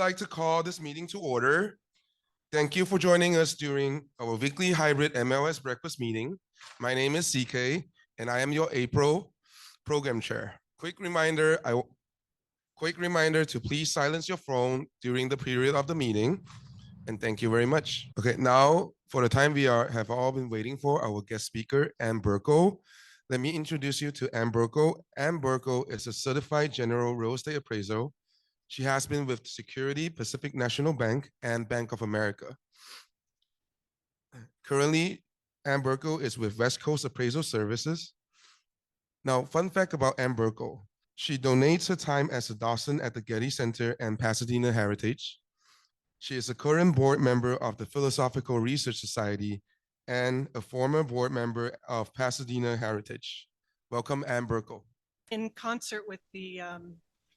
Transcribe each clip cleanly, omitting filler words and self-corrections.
like to call this meeting to order. Thank you for joining us during our weekly hybrid MLS breakfast meeting. My name is CK, and I am your April program chair. Quick reminder to please silence your phone during the period of the meeting, and thank you very much. Okay, now for the time have all been waiting for, our guest speaker, Burckle. Let me introduce you to Burckle. Burckle is a certified general real estate appraiser. She has been with Security, Pacific National Bank, and Bank of America. Currently, Burckle is with West Coast Appraisal Services. Now, fun fact about Burckle. She donates her time as a docent at the Getty Center and Pasadena Heritage. She is a current board member of the Philosophical Research Society and a former board member of Pasadena Heritage. Welcome, Burckle. In concert with the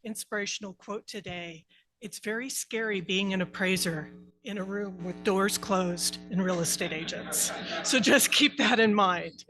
inspirational quote today, it's very scary being an appraiser in a room with doors closed in real estate agents. So just keep that in mind.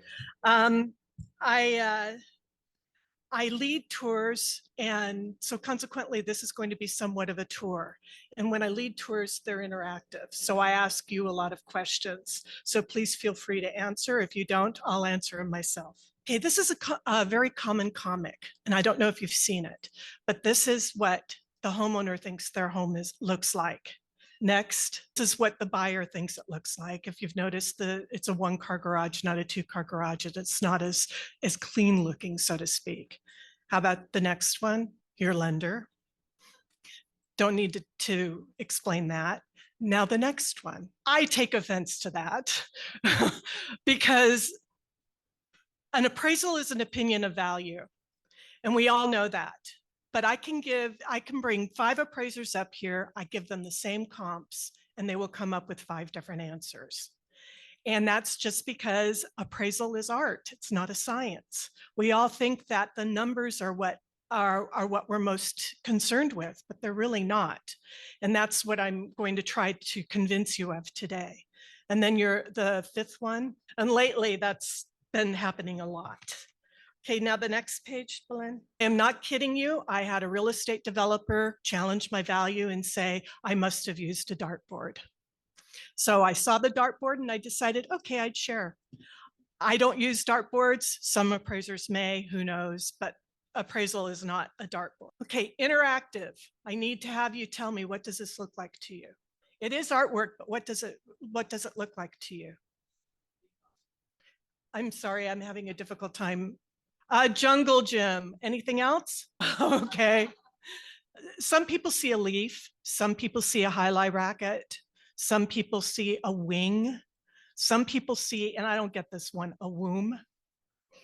I lead tours, and so consequently, this is going to be somewhat of a tour. And when I lead tours, they're interactive. So I ask you a lot of questions. So please feel free to answer. If you don't, I'll answer them myself. Okay, this is a very common comic, and I don't know if you've seen it, but this is what the homeowner thinks their home looks like. Next, this is what the buyer thinks it looks like. If you've noticed, it's a one-car garage, not a two-car garage. It's not as clean looking, so to speak. How about the next one? Your lender. Don't need to explain that. Now the next one. I take offense to that because an appraisal is an opinion of value, and we all know that. But I can bring 5 appraisers up here, I give them the same comps, and they will come up with 5 different answers. And that's just because appraisal is art, it's not a science. We all think that the numbers are what we're most concerned with, but they're really not. And that's what I'm going to try to convince you of today. And then the 5th one, and lately that's been happening a lot. Okay, now the next page, Belen. I'm not kidding you. I had a real estate developer challenge my value and say, I must have used a dartboard. So I saw the dartboard and I decided, okay, I'd share. I don't use dartboards. Some appraisers may, who knows, but appraisal is not a dartboard. Okay, interactive. I need to have you tell me, what does this look like to you? It is artwork, but what does it look like to you? I'm sorry, I'm having a difficult time. Jungle gym. Anything else? Okay. Some people see a leaf. Some people see a highlight racket. Some people see a wing. Some people see, and I don't get this one, a womb,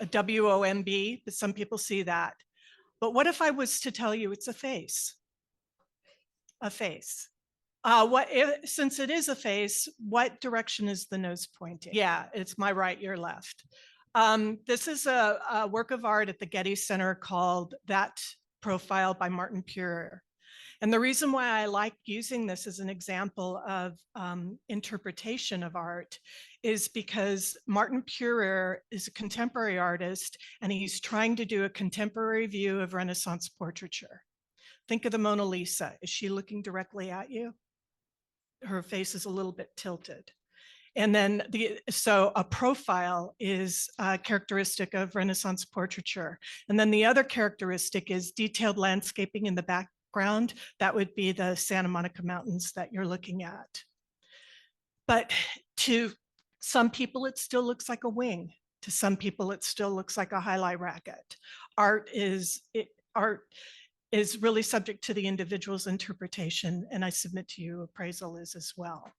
a W-O-M-B, but some people see that. But what if I was to tell you it's a face? A face. Since it is a face, what direction is the nose pointing? Yeah, it's my right, your left. This is a work of art at the Getty Center called That Profile by Martin Purer. And the reason why I like using this as an example of interpretation of art is because Martin Purer is a contemporary artist, and he's trying to do a contemporary view of Renaissance portraiture. Think of the Mona Lisa. Is she looking directly at you? Her face is a little bit tilted. And then so a profile is a characteristic of Renaissance portraiture. And then the other characteristic is detailed landscaping in the background. That would be the Santa Monica Mountains that you're looking at. But to some people, it still looks like a wing. To some people, it still looks like a highlight racket. Art is really subject to the individual's interpretation, and I submit to you appraisal is as well.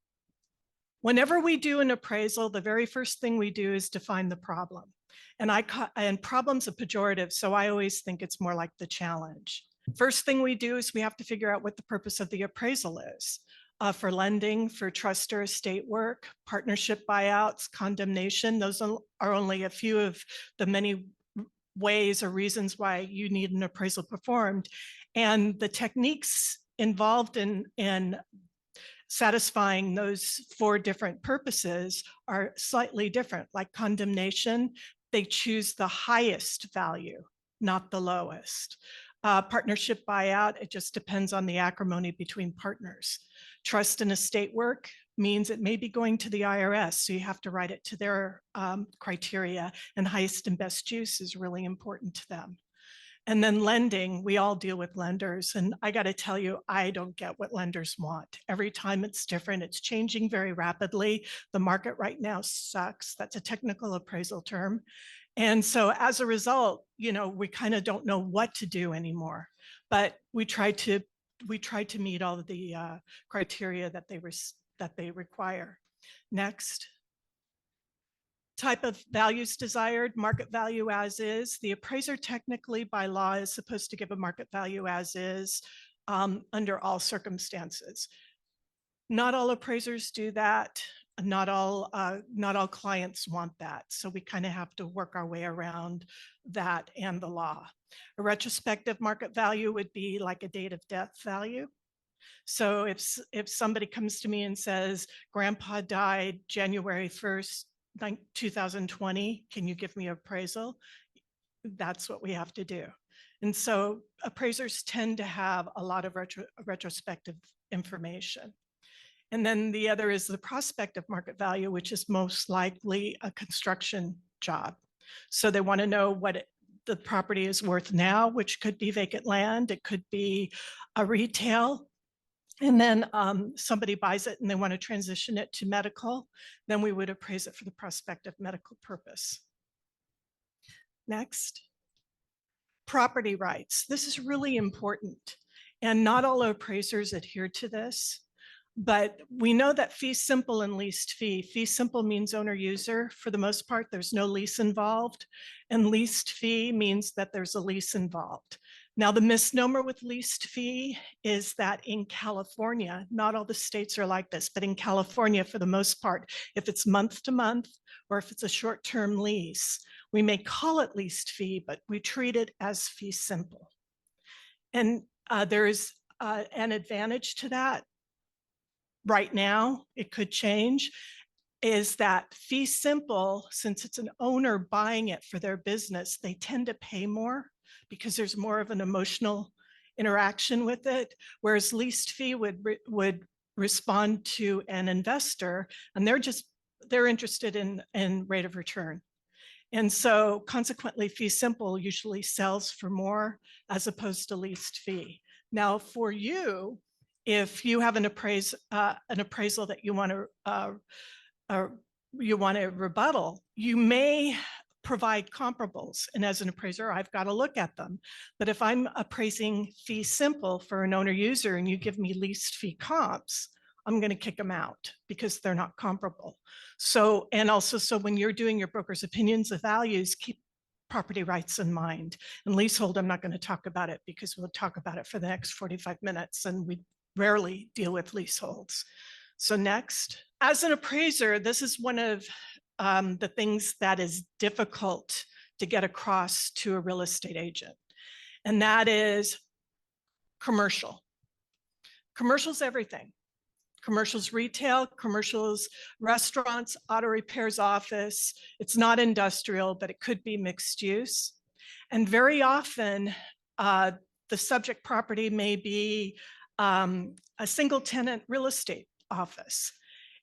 Whenever we do an appraisal, the very first thing we do is define the problem. And problem's a pejorative, so I always think it's more like the challenge. First thing we do is we have to figure out what the purpose of the appraisal is. For lending, for trust or estate work, partnership buyouts, condemnation, those are only a few of the many ways or reasons why you need an appraisal performed. And the techniques involved in satisfying those 4 different purposes are slightly different. Like condemnation, they choose the highest value, not the lowest. Partnership buyout, it just depends on the acrimony between partners. Trust and estate work means it may be going to the IRS, so you have to write it to their criteria, and highest and best use is really important to them. And then lending, we all deal with lenders, and I got to tell you, I don't get what lenders want. Every time it's different, it's changing very rapidly. The market right now sucks. That's a technical appraisal term. And so as a result, we kind of don't know what to do anymore, but we try to meet all of the criteria that they require. Next. Type of values desired, market value as is. The appraiser technically by law is supposed to give a market value as is under all circumstances. Not all appraisers do that. Not all clients want that. So we kind of have to work our way around that and the law. A retrospective market value would be like a date of death value. So if somebody comes to me and says, Grandpa died January 1st, 2020, can you give me an appraisal? That's what we have to do. And so appraisers tend to have a lot of retrospective information. And then the other is the prospective market value, which is most likely a construction job. So they want to know what the property is worth now, which could be vacant land. It could be a retail. And then somebody buys it and they want to transition it to medical. Then we would appraise it for the prospective medical purpose. Next. Property rights. This is really important. And not all appraisers adhere to this. But we know that fee simple and leased fee. Fee simple means owner user. For the most part, there's no lease involved. And leased fee means that there's a lease involved. Now, the misnomer with leased fee is that in California, not all the states are like this, but in California, for the most part, if it's month to month or if it's a short-term lease, we may call it leased fee, but we treat it as fee simple. And there is an advantage to that. Right now, it could change, is that fee simple, since it's an owner buying it for their business, they tend to pay more because there's more of an emotional interaction with it, whereas leased fee would respond to an investor, and they're interested in rate of return. And so consequently, fee simple usually sells for more as opposed to leased fee. Now for you, if you have an appraisal that you want to rebuttal, you may provide comparables. And as an appraiser, I've got to look at them. But if I'm appraising fee simple for an owner user and you give me leased fee comps, I'm going to kick them out because they're not comparable. So, and also, so when you're doing your broker's opinions of values, keep property rights in mind. And leasehold, I'm not going to talk about it because we'll talk about it for the next 45 minutes and we rarely deal with leaseholds. So next, as an appraiser, this is one of the things that is difficult to get across to a real estate agent. And that is commercial. Commercial's everything. Commercial's retail, commercial's restaurants, auto repairs, office. It's not industrial, but it could be mixed use. And very often, the subject property may be a single tenant real estate office.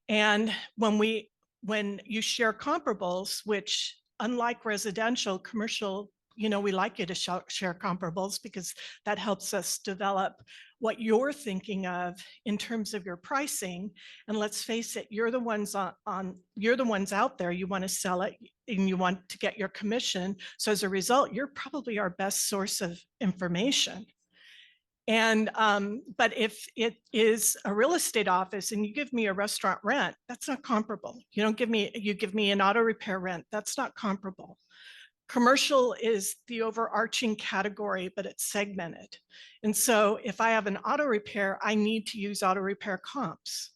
And when you share comparables, which unlike residential, commercial, we like you to share comparables because that helps us develop what you're thinking of in terms of your pricing. And let's face it, you're the ones you're the ones out there, you want to sell it and you want to get your commission. So as a result, you're probably our best source of information. And, but if it is a real estate office and you give me a restaurant rent, that's not comparable. You give me an auto repair rent, that's not comparable. Commercial is the overarching category, but it's segmented. And so if I have an auto repair, I need to use auto repair comps.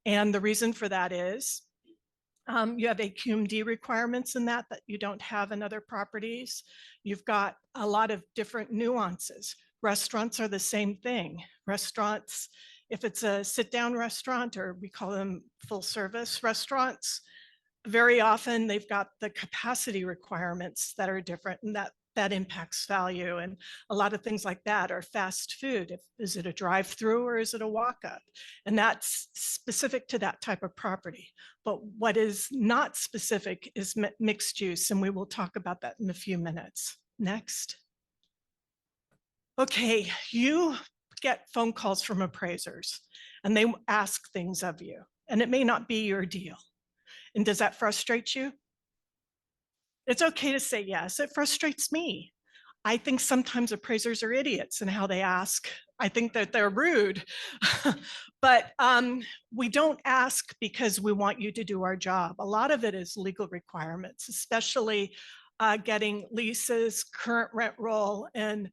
And the reason for that is you have AQMD requirements in that you don't have in other properties. You've got a lot of different nuances. Restaurants are the same thing. Restaurants, if it's a sit-down restaurant, or we call them full-service restaurants, very often they've got the capacity requirements that are different, and that impacts value. And a lot of things like that are fast food. Is it a drive-through or is it a walk-up? And that's specific to that type of property. But what is not specific is mixed use, and we will talk about that in a few minutes. Next. Okay, you get phone calls from appraisers and they ask things of you, and it may not be your deal. And does that frustrate you? It's okay to say yes. It frustrates me. I think sometimes appraisers are idiots in how they ask. I think that they're rude, but we don't ask because we want you to do our job. A lot of it is legal requirements, especially getting leases, current rent roll, and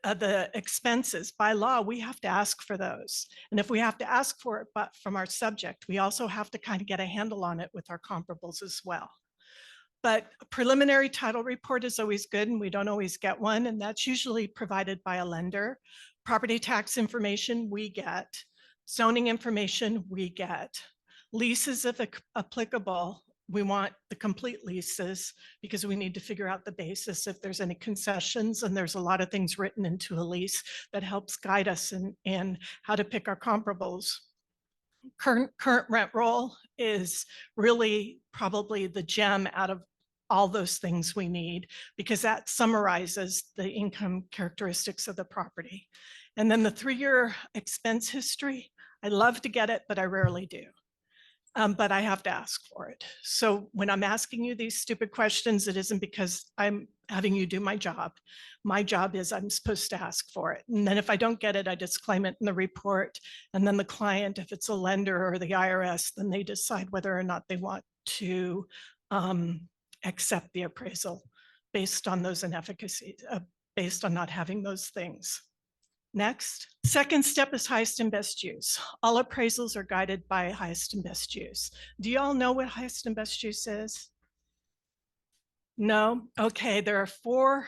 the expenses. By law, we have to ask for those. And if we have to ask for it, but from our subject, we also have to kind of get a handle on it with our comparables as well. But a preliminary title report is always good, and we don't always get one, and that's usually provided by a lender. Property tax information we get, zoning information we get, leases if applicable. We want the complete leases because we need to figure out the basis if there's any concessions, and there's a lot of things written into a lease that helps guide us in how to pick our comparables. Current rent roll is really probably the gem out of all those things we need, because that summarizes the income characteristics of the property. And then the 3-year expense history, I love to get it, but I rarely do. But I have to ask for it. So when I'm asking you these stupid questions, it isn't because I'm having you do my job. My job is I'm supposed to ask for it. And then if I don't get it, I disclaim it in the report. And then the client, if it's a lender or the IRS, then they decide whether or not they want to accept the appraisal based on those inefficacies, based on not having those things. Next, second step is highest and best use. All appraisals are guided by highest and best use. Do you all know what highest and best use is? No? Okay, there are 4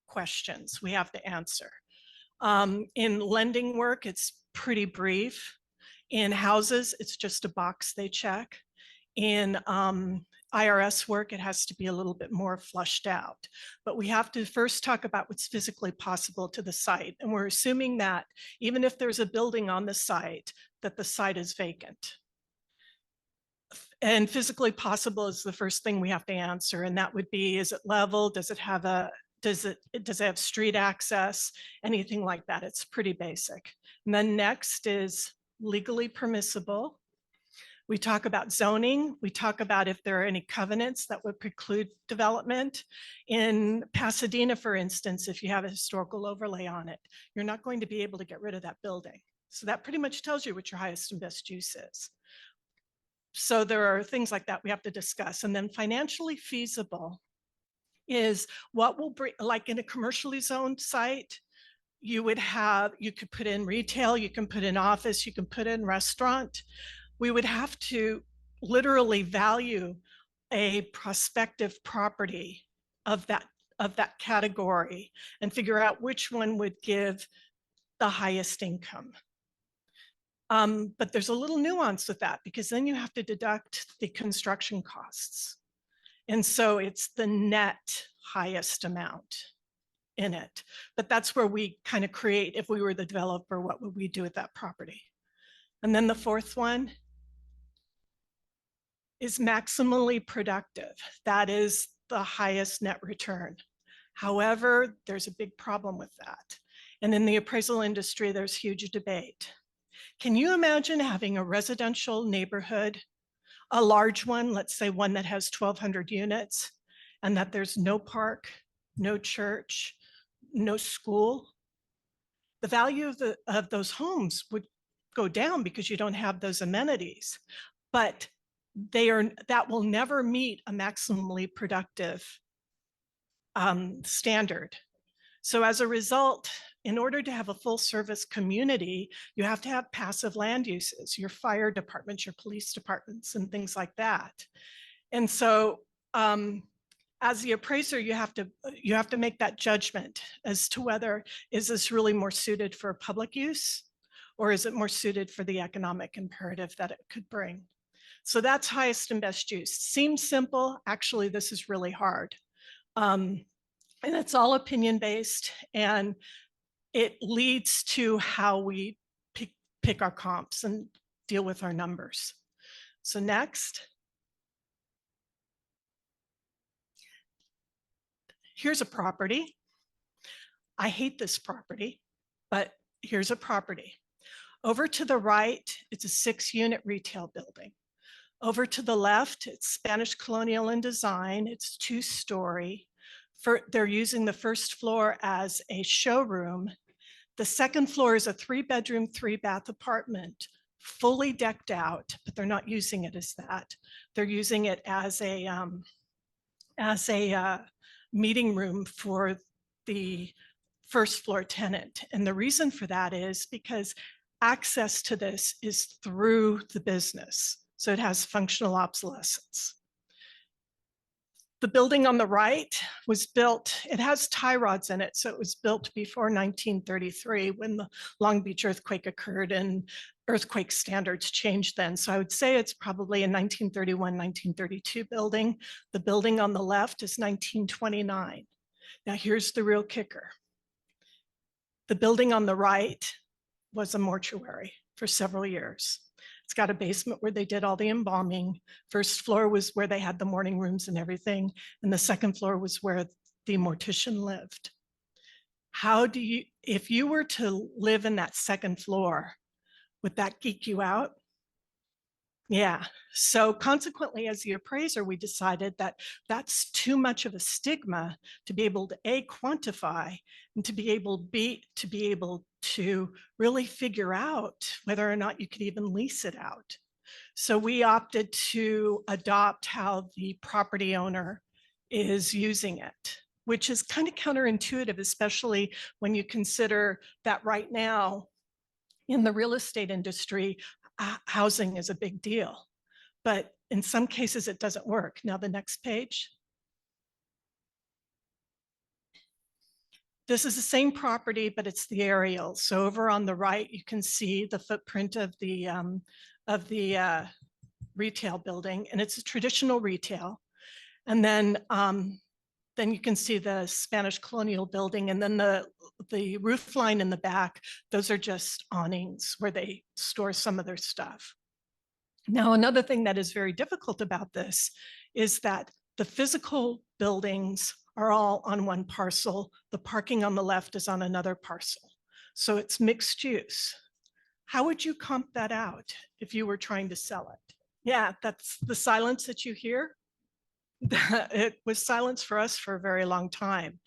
questions we have to answer. In lending work, it's pretty brief. In houses, it's just a box they check. In IRS work, it has to be a little bit more flushed out. But we have to first talk about what's physically possible to the site. And we're assuming that even if there's a building on the site, that the site is vacant. And physically possible is the first thing we have to answer. And that would be, is it level? Does it have does it have street access? Anything like that. It's pretty basic. And then next is legally permissible. We talk about zoning. We talk about if there are any covenants that would preclude development. In Pasadena, for instance, if you have a historical overlay on it, you're not going to be able to get rid of that building. So that pretty much tells you what your highest and best use is. So there are things like that we have to discuss. And then financially feasible is what will bring, like in a commercially zoned site, you could put in retail, you can put in office, you can put in restaurant. We would have to literally value a prospective property of that category and figure out which one would give the highest income. But there's a little nuance with that, because then you have to deduct the construction costs. And so it's the net highest amount in it. But that's where we kind of create, if we were the developer, what would we do with that property? And then the 4th one is maximally productive. That is the highest net return. However, there's a big problem with that. And in the appraisal industry, there's huge debate. Can you imagine having a residential neighborhood, a large one, let's say one that has 1,200 units, and that there's no park, no church, no school? The value of those homes would go down because you don't have those amenities. But that will never meet a maximally productive standard. So as a result, in order to have a full service community, you have to have passive land uses, your fire departments, your police departments, and things like that. And so as the appraiser, you have to make that judgment as to whether, is this really more suited for public use, or is it more suited for the economic imperative that it could bring? So that's highest and best use. Seems simple. Actually, this is really hard. And it's all opinion-based, and it leads to how we pick our comps and deal with our numbers. So next. Here's a property. I hate this property, but here's a property. Over to the right, it's a 6-unit retail building. Over to the left, it's Spanish colonial in design. It's 2-story. They're using the first floor as a showroom. The second floor is a 3-bedroom, 3-bath apartment, fully decked out, but they're not using it as that. They're using it as a meeting room for the first floor tenant. And the reason for that is because access to this is through the business. So it has functional obsolescence. The building on the right was built, it has tie rods in it. So it was built before 1933 when the Long Beach earthquake occurred and earthquake standards changed then. So I would say it's probably a 1931, 1932 building. The building on the left is 1929. Now here's the real kicker. The building on the right was a mortuary for several years. It's got a basement where they did all the embalming. First floor was where they had the morning rooms and everything. And the second floor was where the mortician lived. How do you, if you were to live in that second floor, would that geek you out? Yeah. So consequently, as the appraiser, we decided that that's too much of a stigma to be able to quantify and to be able to really figure out whether or not you could even lease it out. So we opted to adopt how the property owner is using it, which is kind of counterintuitive, especially when you consider that right now in the real estate industry, housing is a big deal, but in some cases it doesn't work. Now the next page. This is the same property, but it's the aerial. So over on the right, you can see the footprint of the retail building, and it's a traditional retail. And then you can see the Spanish colonial building, and then the roof line in the back, those are just awnings where they store some of their stuff. Now, another thing that is very difficult about this is that the physical buildings are all on one parcel. The parking on the left is on another parcel. So it's mixed use. How would you comp that out if you were trying to sell it? Yeah, that's the silence that you hear. It was silence for us for a very long time,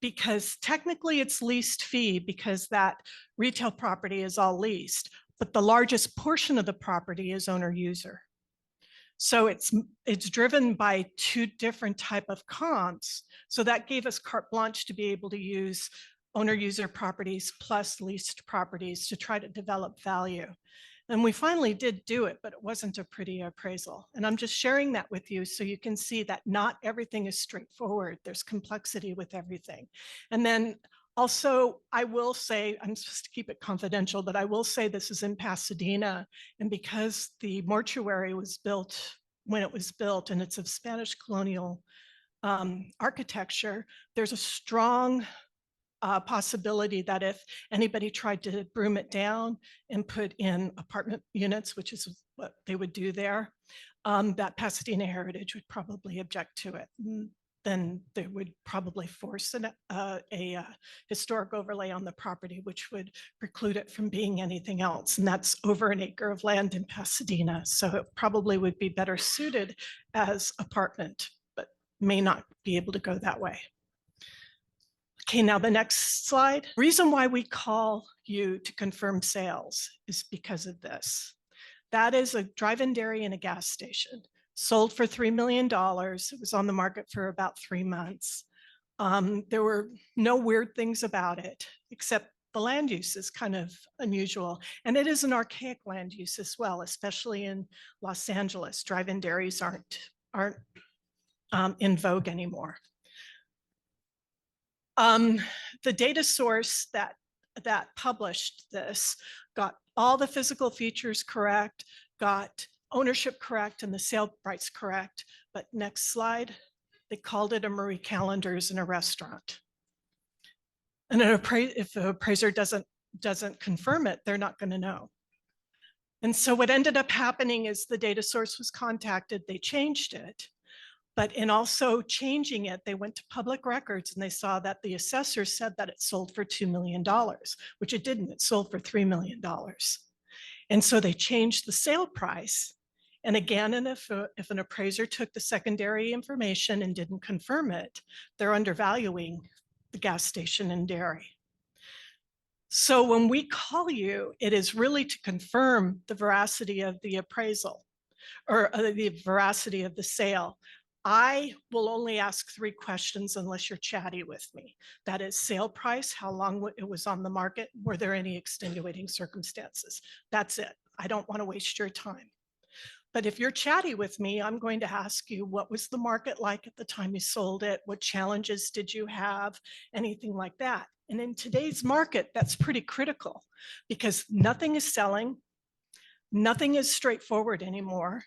because technically it's leased fee because that retail property is all leased, but the largest portion of the property is owner user. So it's driven by 2 different type of comps. So that gave us carte blanche to be able to use owner user properties plus leased properties to try to develop value. And we finally did do it, but it wasn't a pretty appraisal. And I'm just sharing that with you so you can see that not everything is straightforward. There's complexity with everything. And then also, I will say, I'm supposed to keep it confidential, but I will say this is in Pasadena. And because the mortuary was built when it was built, and it's of Spanish colonial architecture, there's a strong possibility that if anybody tried to broom it down and put in apartment units, which is what they would do there, that Pasadena Heritage would probably object to it. Then they would probably force a historic overlay on the property, which would preclude it from being anything else. And that's over an acre of land in Pasadena. So it probably would be better suited as apartment, but may not be able to go that way. Okay, now the next slide. Reason why we call you to confirm sales is because of this. That is a drive-in dairy and a gas station. Sold for $3 million. It was on the market for about 3 months. There were no weird things about it, except the land use is kind of unusual. And it is an archaic land use as well, especially in Los Angeles. Drive-in dairies aren't in vogue anymore. The data source that published this got all the physical features correct, got ownership correct, and the sale price correct. But next slide, They called it a Marie Callender's in a restaurant. And if an appraiser doesn't confirm it, they're not going to know. And so what ended up happening is the data source was contacted, they changed it. But in also changing it, they went to public records and they saw that the assessor said that it sold for $2 million, which it didn't. It sold for $3 million. And so they changed the sale price. And again, and if an appraiser took the secondary information and didn't confirm it, they're undervaluing the gas station and dairy. So when we call you, it is really to confirm the veracity of the appraisal or the veracity of the sale. I will only ask 3 questions unless you're chatty with me. That is sale price, how long it was on the market, were there any extenuating circumstances? That's it. I don't want to waste your time. But if you're chatty with me, I'm going to ask you, what was the market like at the time you sold it? What challenges did you have? Anything like that. And in today's market, that's pretty critical because nothing is selling. Nothing is straightforward anymore.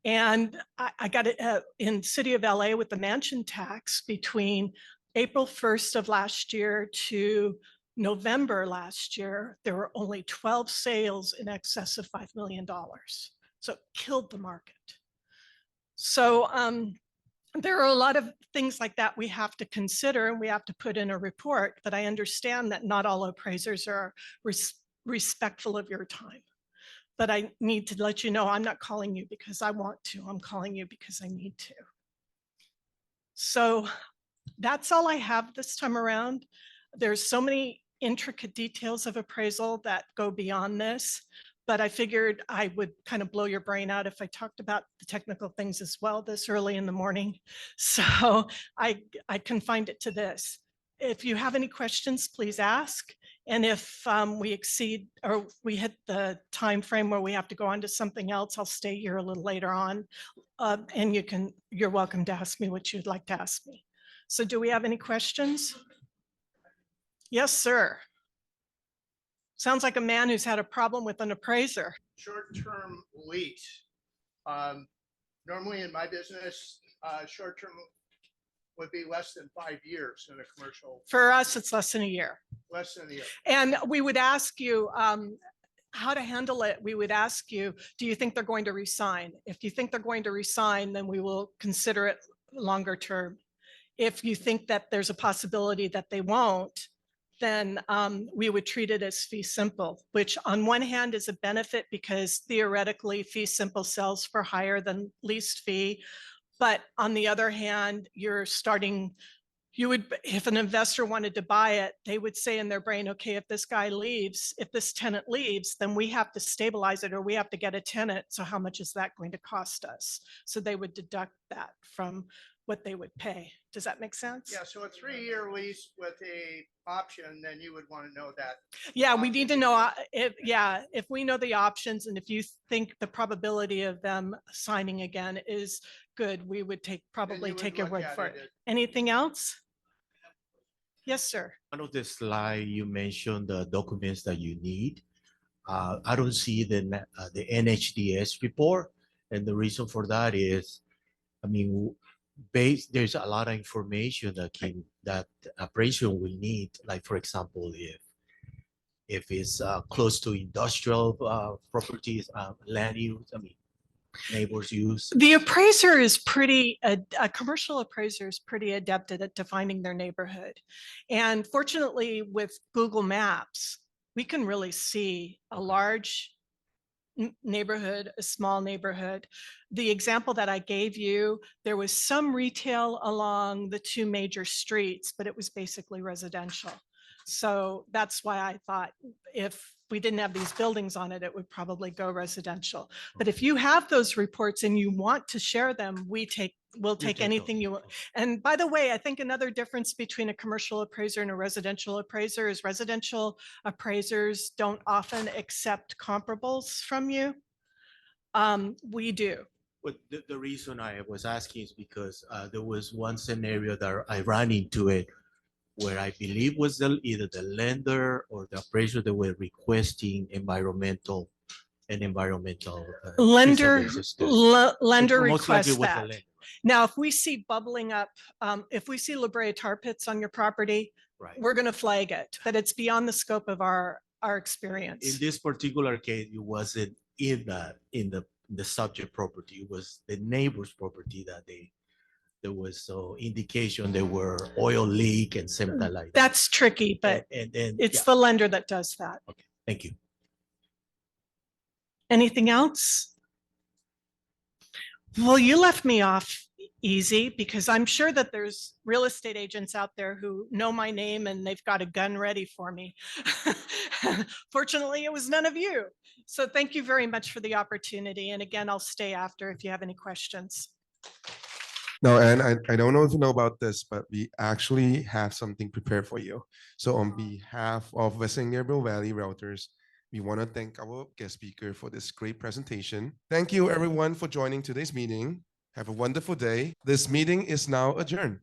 And I got it in city of LA with the mansion tax between April 1st of last year to November last year, there were only 12 sales in excess of $5 million. So it killed the market. So there are a lot of things like that we have to consider and we have to put in a report, but I understand that not all appraisers are respectful of your time. But I need to let you know, I'm not calling you because I want to, I'm calling you because I need to. So that's all I have this time around. There's so many intricate details of appraisal that go beyond this, but I figured I would kind of blow your brain out if I talked about the technical things as well this early in the morning. So I confined it to this. If you have any questions, please ask. And if we exceed or we hit the time frame where we have to go on to something else, I'll stay here a little later on. And you're welcome to ask me what you'd like to ask me. So do we have any questions? Yes, sir. Sounds like a man who's had a problem with an appraiser. Short-term lease. Normally in my business, short-term would be less than 5 years in a commercial. For us, it's less than a year. Less than a year. And we would ask you how to handle it. We would ask you, do you think they're going to resign? If you think they're going to resign, then we will consider it longer term. If you think that there's a possibility that they won't, then we would treat it as fee simple, which on one hand is a benefit because theoretically fee simple sells for higher than leased fee. But on the other hand, if an investor wanted to buy it, they would say in their brain, okay, if this guy leaves, if this tenant leaves, then we have to stabilize it or we have to get a tenant. So how much is that going to cost us? So they would deduct that from what they would pay. Does that make sense? Yeah, so a 3-year lease with a option, then you would want to know that. Yeah, we need to know if we know the options and if you think the probability of them signing again is good, we would probably take your word for it. Anything else? Yes, sir. One of the slide you mentioned the documents that you need. I don't see the NHDS report, and the reason for that is, I mean, there's a lot of information that appraisal will need. Like for example, if it's close to industrial properties, land use, I mean, neighbors use. The appraiser is a commercial appraiser is pretty adept at defining their neighborhood. And fortunately with Google Maps, we can really see a large neighborhood, a small neighborhood. The example that I gave you, there was some retail along the 2 major streets, but it was basically residential. So that's why I thought if we didn't have these buildings on it, it would probably go residential. But if you have those reports and you want to share them, we'll take anything you want. And by the way, I think another difference between a commercial appraiser and a residential appraiser is residential appraisers don't often accept comparables from you. We do. But the reason I was asking is because there was one scenario that I ran into it where I believe was either the lender or the appraiser that were requesting environmental and environmental. Lender, feasibility study. lender Most likely requests with the that. lender, Now, if we see bubbling up, if we see La Brea tar pits on your property, right? we're going to flag it, but it's beyond the scope of our In experience. this particular case, it wasn't in the subject property. It was the neighbor's property that there was so indication there were oil leak and something like that. That's tricky, but And it's yeah, the lender that does that. okay, thank you. Anything else? Well, you left me off easy because I'm sure that there's real estate agents out there who know my name and they've got a gun ready for me. Fortunately, it was none of you. So thank you very much for the opportunity. And again, I'll stay after if you have any questions. No, and I don't know if you know about this, but we actually have something prepared for you. So on behalf of Western Gabriel Valley Realtors, we want to thank our guest speaker for this great presentation. Thank you everyone for joining today's meeting. Have a wonderful day. This meeting is now adjourned.